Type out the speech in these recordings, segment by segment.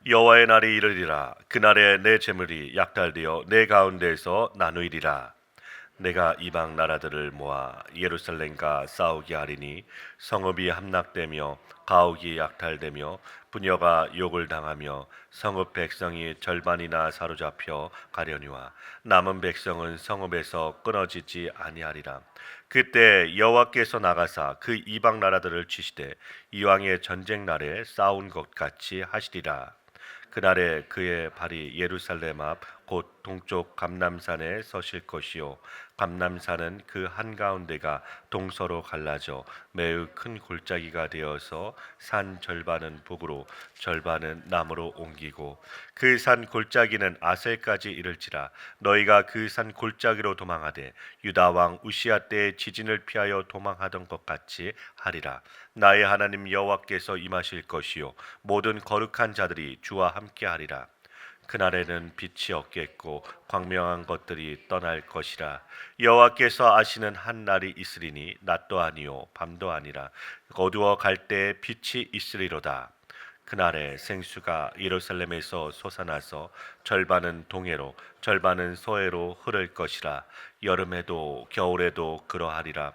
여호와의 날이 이르리라. 그날에 내 재물이 약탈되어 내 가운데에서 나누이리라. 내가 이방 나라들을 모아 예루살렘과 싸우게 하리니 성읍이 함락되며 가옥이 약탈되며 부녀가 욕을 당하며 성읍 백성이 절반이나 사로잡혀 가려니와 남은 백성은 성읍에서 끊어지지 아니하리라. 그때 여호와께서 나가사 그 이방 나라들을 치시되 이왕의 전쟁 날에 싸운 것 같이 하시리라. 그날에 그의 발이 예루살렘 앞 곧 동쪽 감람산에 서실 것이요 감람산은 그 한가운데가 동서로 갈라져 매우 큰 골짜기가 되어서 산 절반은 북으로 절반은 남으로 옮기고 그 산 골짜기는 아셀까지 이를지라. 너희가 그 산 골짜기로 도망하되 유다 왕 우시야 때의 지진을 피하여 도망하던 것 같이 하리라. 나의 하나님 여호와께서 임하실 것이요 모든 거룩한 자들이 주와 함께하리라. 그날에는 빛이 없겠고 광명한 것들이 떠날 것이라. 여호와께서 아시는 한 날이 있으리니 낮도 아니요 밤도 아니라 어두워 갈 때에 빛이 있으리로다. 그날에 생수가 예루살렘에서 솟아나서 절반은 동해로 절반은 서해로 흐를 것이라. 여름에도 겨울에도 그러하리라.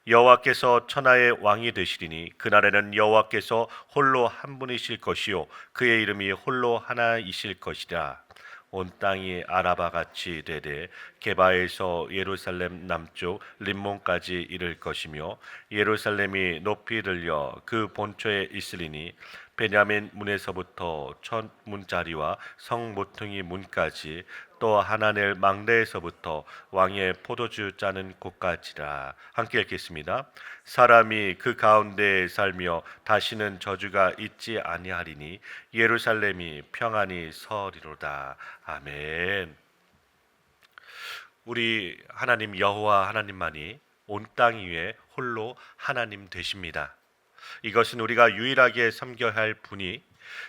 여호와께서 천하의 왕이 되시리니 그날에는 여호와께서 홀로 한 분이실 것이요 그의 이름이 홀로 하나이실 것이라. 온 땅이 아라바 같이 되되 게바에서 예루살렘 남쪽 림몬까지 이를 것이며 예루살렘이 높이 들려 그 본초에 있으리니 베냐민 문에서부터 첫 문자리와 성 모퉁이 문까지 또 하나넬 망대에서부터 왕의 포도주 짜는 곳까지라. 함께 읽겠습니다. 사람이 그 가운데에 살며 다시는 저주가 있지 아니하리니 예루살렘이 평안히 서리로다. 아멘. 우리 하나님 여호와 하나님만이 온 땅 위에 홀로 하나님 되십니다. 이것은 우리가 유일하게 섬겨야 할 분이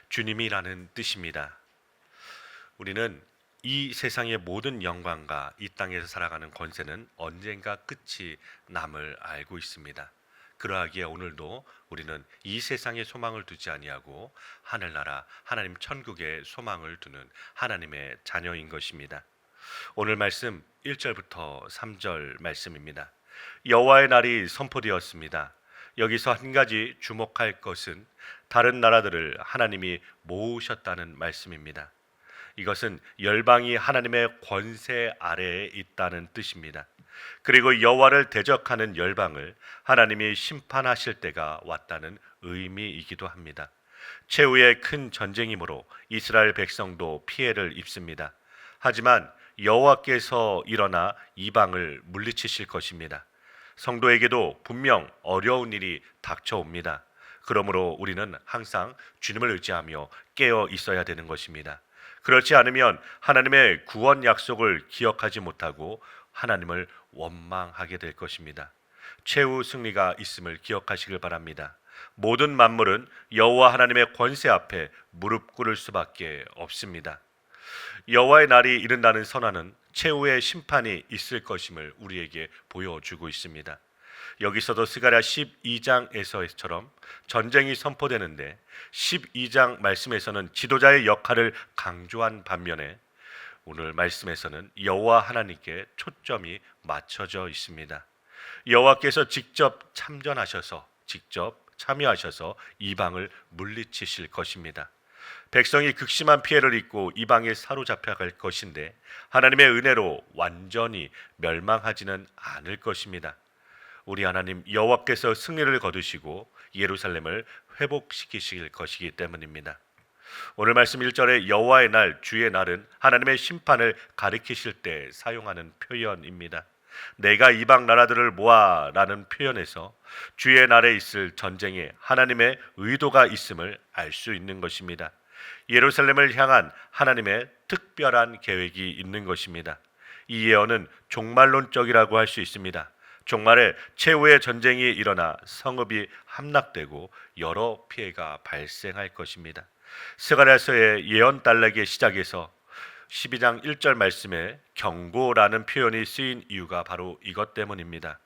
주님이라는 뜻입니다. 우리는 이 세상의 모든 영광과 이 땅에서 살아가는 권세는 언젠가 끝이 남을 알고 있습니다. 그러하기에 오늘도 우리는 이 세상에 소망을 두지 아니하고 하늘나라 하나님 천국에 소망을 두는 하나님의 자녀인 것입니다. 오늘 말씀 1절부터 3절 말씀입니다. 여호와의 날이 선포되었습니다. 여기서 한 가지 주목할 것은 다른 나라들을 하나님이 모으셨다는 말씀입니다. 이것은 열방이 하나님의 권세 아래에 있다는 뜻입니다. 그리고 여호와를 대적하는 열방을 하나님이 심판하실 때가 왔다는 의미이기도 합니다. 최후의 큰 전쟁이므로 이스라엘 백성도 피해를 입습니다. 하지만 여호와께서 일어나 이방을 물리치실 것입니다. 성도에게도 분명 어려운 일이 닥쳐옵니다. 그러므로 우리는 항상 주님을 의지하며 깨어 있어야 되는 것입니다. 그렇지 않으면 하나님의 구원 약속을 기억하지 못하고 하나님을 원망하게 될 것입니다. 최후 승리가 있음을 기억하시길 바랍니다. 모든 만물은 여호와 하나님의 권세 앞에 무릎 꿇을 수밖에 없습니다. 여호와의 날이 이른다는 선언은 최후의 심판이 있을 것임을 우리에게 보여주고 있습니다. 여기서도 스가랴 12장에서처럼 전쟁이 선포되는데 12장 말씀에서는 지도자의 역할을 강조한 반면에 오늘 말씀에서는 여호와 하나님께 초점이 맞춰져 있습니다. 여호와께서 직접 참전하셔서 직접 참여하셔서 이방을 물리치실 것입니다. 백성이 극심한 피해를 입고 이방에 사로잡혀갈 것인데 하나님의 은혜로 완전히 멸망하지는 않을 것입니다. 우리 하나님 여호와께서 승리를 거두시고 예루살렘을 회복시키실 것이기 때문입니다. 오늘 말씀 1절에 여호와의 날, 주의 날은 하나님의 심판을 가리키실 때 사용하는 표현입니다. 내가 이방 나라들을 모아 라는 표현에서 주의 날에 있을 전쟁에 하나님의 의도가 있음을 알 수 있는 것입니다. 예루살렘을 향한 하나님의 특별한 계획이 있는 것입니다. 이 예언은 종말론적이라고 할 수 있습니다. 종말에 최후의 전쟁이 일어나 성읍이 함락되고 여러 피해가 발생할 것입니다. 스가랴서의 예언 단락의 시작에서 12장 1절 말씀에 경고라는 표현이 쓰인 이유가 바로 이것 때문입니다.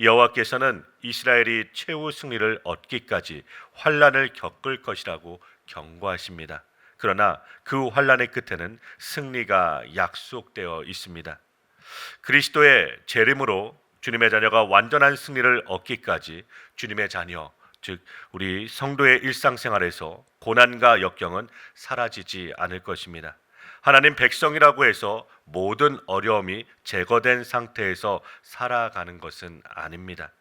여호와께서는 이스라엘이 최후 승리를 얻기까지 환난을 겪을 것이라고 경고하십니다. 그러나 그 환란의 끝에는 승리가 약속되어 있습니다. 그리스도의 재림으로 주님의 자녀가 완전한 승리를 얻기까지 주님의 자녀, 즉 우리 성도의 일상생활에서 고난과 역경은 사라지지 않을 것입니다. 하나님 백성이라고 해서 모든 어려움이 제거된 상태에서 살아가는 것은 아닙니다.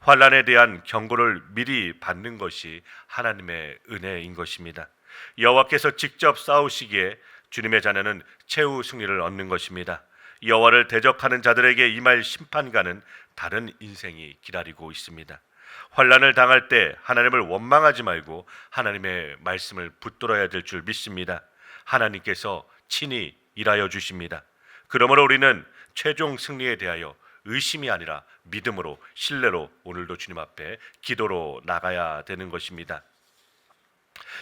환란에 대한 경고를 미리 받는 것이 하나님의 은혜인 것입니다. 여호와께서 직접 싸우시기에 주님의 자녀는 최후 승리를 얻는 것입니다. 여호와를 대적하는 자들에게 임할 심판과는 다른 인생이 기다리고 있습니다. 환란을 당할 때 하나님을 원망하지 말고 하나님의 말씀을 붙들어야 될 줄 믿습니다. 하나님께서 친히 일하여 주십니다. 그러므로 우리는 최종 승리에 대하여 의심이 아니라 믿음으로, 신뢰로 오늘도 주님 앞에 기도로 나가야 되는 것입니다.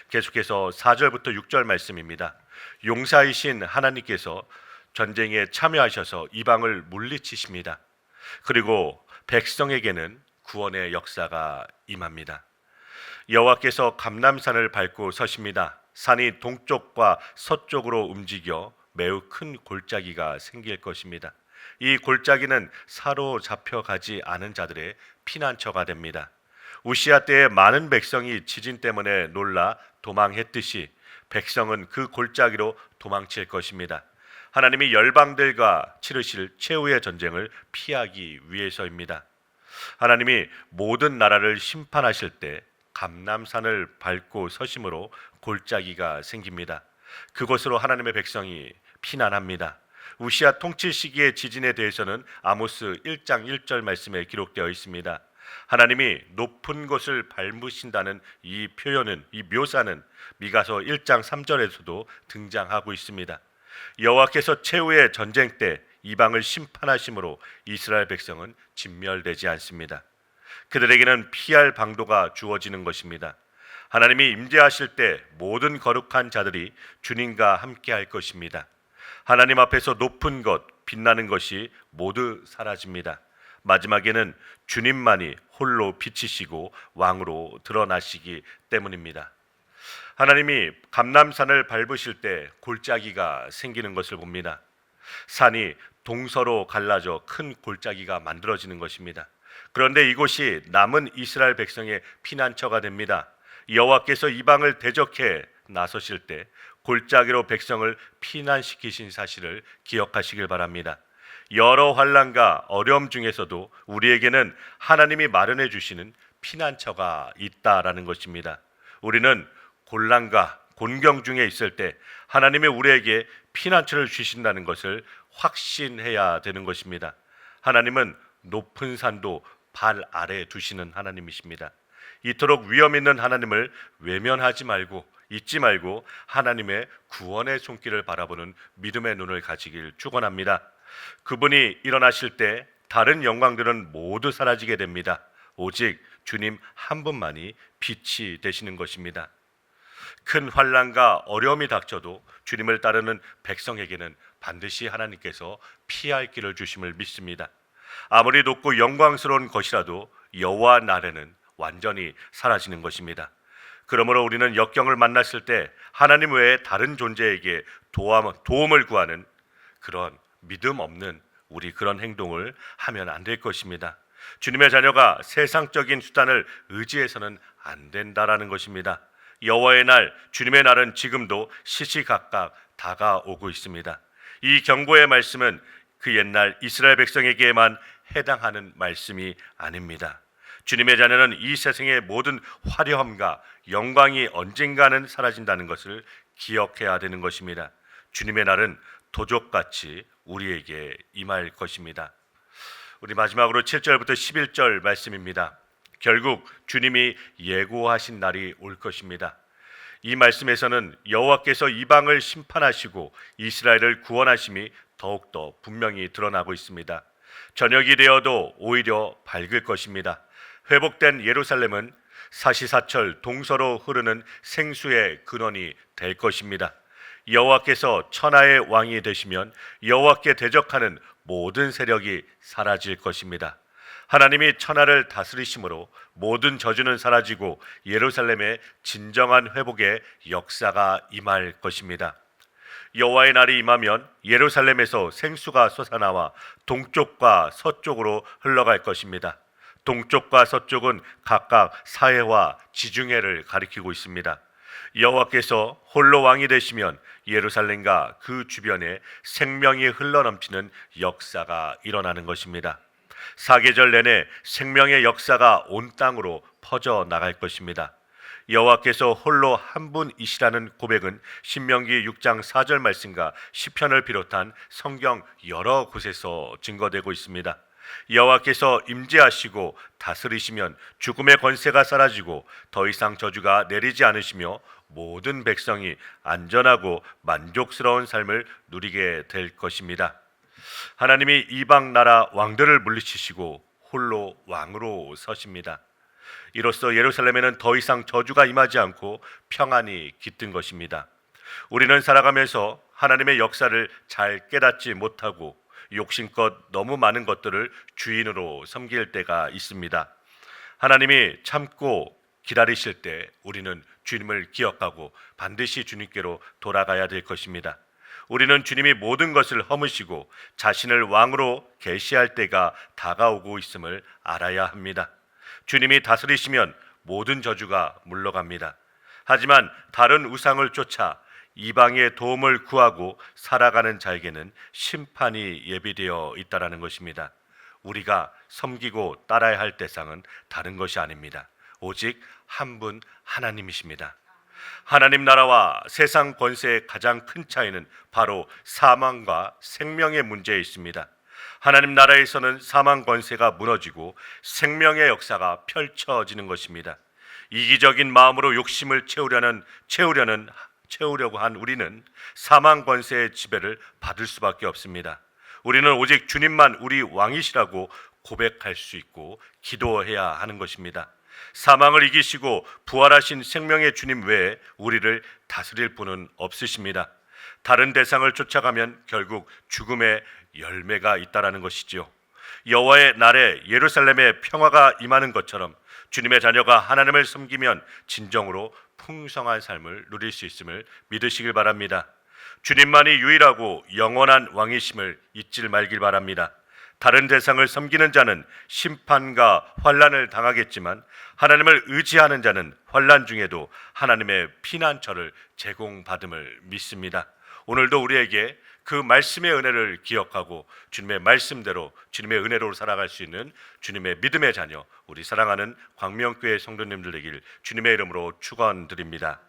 계속해서 4절부터 6절 말씀입니다. 용사이신 하나님께서 전쟁에 참여하셔서 이방을 물리치십니다. 그리고 백성에게는 구원의 역사가 임합니다. 여호와께서 감람산을 밟고 서십니다. 산이 동쪽과 서쪽으로 움직여 매우 큰 골짜기가 생길 것입니다. 이 골짜기는 사로잡혀가지 않은 자들의 피난처가 됩니다. 우시아 때에 많은 백성이 지진 때문에 놀라 도망했듯이 백성은 그 골짜기로 도망칠 것입니다. 하나님이 열방들과 치르실 최후의 전쟁을 피하기 위해서입니다. 하나님이 모든 나라를 심판하실 때 감람산을 밟고 서심으로 골짜기가 생깁니다. 그곳으로 하나님의 백성이 피난합니다. 우시아 통치 시기의 지진에 대해서는 아모스 1장 1절 말씀에 기록되어 있습니다. 하나님이 높은 곳을 밟으신다는 이 표현은, 이 묘사는 미가서 1장 3절에서도 등장하고 있습니다. 여호와께서 최후의 전쟁 때 이방을 심판하심으로 이스라엘 백성은 진멸되지 않습니다. 그들에게는 피할 방도가 주어지는 것입니다. 하나님이 임재하실 때 모든 거룩한 자들이 주님과 함께 할 것입니다. 하나님 앞에서 높은 것, 빛나는 것이 모두 사라집니다. 마지막에는 주님만이 홀로 빛이시고 왕으로 드러나시기 때문입니다. 하나님이 감람산을 밟으실 때 골짜기가 생기는 것을 봅니다. 산이 동서로 갈라져 큰 골짜기가 만들어지는 것입니다. 그런데 이곳이 남은 이스라엘 백성의 피난처가 됩니다. 여호와께서 이방을 대적해 나서실 때 골짜기로 백성을 피난시키신 사실을 기억하시길 바랍니다. 여러 환난과 어려움 중에서도 우리에게는 하나님이 마련해 주시는 피난처가 있다라는 것입니다. 우리는 곤란과 곤경 중에 있을 때 하나님이 우리에게 피난처를 주신다는 것을 확신해야 되는 것입니다. 하나님은 높은 산도 발 아래에 두시는 하나님이십니다. 이토록 위험 있는 하나님을 외면하지 말고 잊지 말고 하나님의 구원의 손길을 바라보는 믿음의 눈을 가지길 축원합니다. 그분이 일어나실 때 다른 영광들은 모두 사라지게 됩니다. 오직 주님 한 분만이 빛이 되시는 것입니다. 큰 환난과 어려움이 닥쳐도 주님을 따르는 백성에게는 반드시 하나님께서 피할 길을 주심을 믿습니다. 아무리 높고 영광스러운 것이라도 여호와 날에는 완전히 사라지는 것입니다. 그러므로 우리는 역경을 만났을 때 하나님 외에 다른 존재에게 도움을 구하는 그런 믿음 없는 우리 그런 행동을 하면 안 될 것입니다. 주님의 자녀가 세상적인 수단을 의지해서는 안 된다라는 것입니다. 여호와의 날, 주님의 날은 지금도 시시각각 다가오고 있습니다. 이 경고의 말씀은 그 옛날 이스라엘 백성에게만 해당하는 말씀이 아닙니다. 주님의 자녀는 이 세상의 모든 화려함과 영광이 언젠가는 사라진다는 것을 기억해야 되는 것입니다. 주님의 날은 도적같이 우리에게 임할 것입니다. 우리 마지막으로 7절부터 11절 말씀입니다. 결국 주님이 예고하신 날이 올 것입니다. 이 말씀에서는 여호와께서 이방을 심판하시고 이스라엘을 구원하심이 더욱더 분명히 드러나고 있습니다. 저녁이 되어도 오히려 밝을 것입니다. 회복된 예루살렘은 사시사철 동서로 흐르는 생수의 근원이 될 것입니다. 여호와께서 천하의 왕이 되시면 여호와께 대적하는 모든 세력이 사라질 것입니다. 하나님이 천하를 다스리심으로 모든 저주는 사라지고 예루살렘의 진정한 회복의 역사가 임할 것입니다. 여호와의 날이 임하면 예루살렘에서 생수가 솟아나와 동쪽과 서쪽으로 흘러갈 것입니다. 동쪽과 서쪽은 각각 사해와 지중해를 가리키고 있습니다. 여호와께서 홀로 왕이 되시면 예루살렘과 그 주변에 생명이 흘러넘치는 역사가 일어나는 것입니다. 사계절 내내 생명의 역사가 온 땅으로 퍼져 나갈 것입니다. 여호와께서 홀로 한 분이시라는 고백은 신명기 6장 4절 말씀과 시편을 비롯한 성경 여러 곳에서 증거되고 있습니다. 여호와께서 임재하시고 다스리시면 죽음의 권세가 사라지고 더 이상 저주가 내리지 않으시며 모든 백성이 안전하고 만족스러운 삶을 누리게 될 것입니다. 하나님이 이방 나라 왕들을 물리치시고 홀로 왕으로 서십니다. 이로써 예루살렘에는 더 이상 저주가 임하지 않고 평안이 깃든 것입니다. 우리는 살아가면서 하나님의 역사를 잘 깨닫지 못하고 욕심껏 너무 많은 것들을 주인으로 섬길 때가 있습니다. 하나님이 참고 기다리실 때 우리는 주님을 기억하고 반드시 주님께로 돌아가야 될 것입니다. 우리는 주님이 모든 것을 허무시고 자신을 왕으로 계시할 때가 다가오고 있음을 알아야 합니다. 주님이 다스리시면 모든 저주가 물러갑니다. 하지만 다른 우상을 쫓아 이방의 도움을 구하고 살아가는 자에게는 심판이 예비되어 있다는 것입니다. 우리가 섬기고 따라야 할 대상은 다른 것이 아닙니다. 오직 한 분 하나님이십니다. 하나님 나라와 세상 권세의 가장 큰 차이는 바로 사망과 생명의 문제에 있습니다. 하나님 나라에서는 사망 권세가 무너지고 생명의 역사가 펼쳐지는 것입니다. 이기적인 마음으로 욕심을 채우려고 한 우리는 사망 권세의 지배를 받을 수밖에 없습니다. 우리는 오직 주님만 우리 왕이시라고 고백할 수 있고 기도해야 하는 것입니다. 사망을 이기시고 부활하신 생명의 주님 외에 우리를 다스릴 분은 없으십니다. 다른 대상을 쫓아가면 결국 죽음의 열매가 있다라는 것이지요. 여호와의 날에 예루살렘에 평화가 임하는 것처럼 주님의 자녀가 하나님을 섬기면 진정으로 풍성한 삶을 누릴 수 있음을 믿으시길 바랍니다. 주님만이 유일하고 영원한 왕이심을 잊지 말길 바랍니다. 다른 대상을 섬기는 자는 심판과 환난을 당하겠지만 하나님을 의지하는 자는 환난 중에도 하나님의 피난처를 제공받음을 믿습니다. 오늘도 우리에게 그 말씀의 은혜를 기억하고 주님의 말씀대로 주님의 은혜로 살아갈 수 있는 주님의 믿음의 자녀, 우리 사랑하는 광명교회 성도님들 되길 주님의 이름으로 축원드립니다.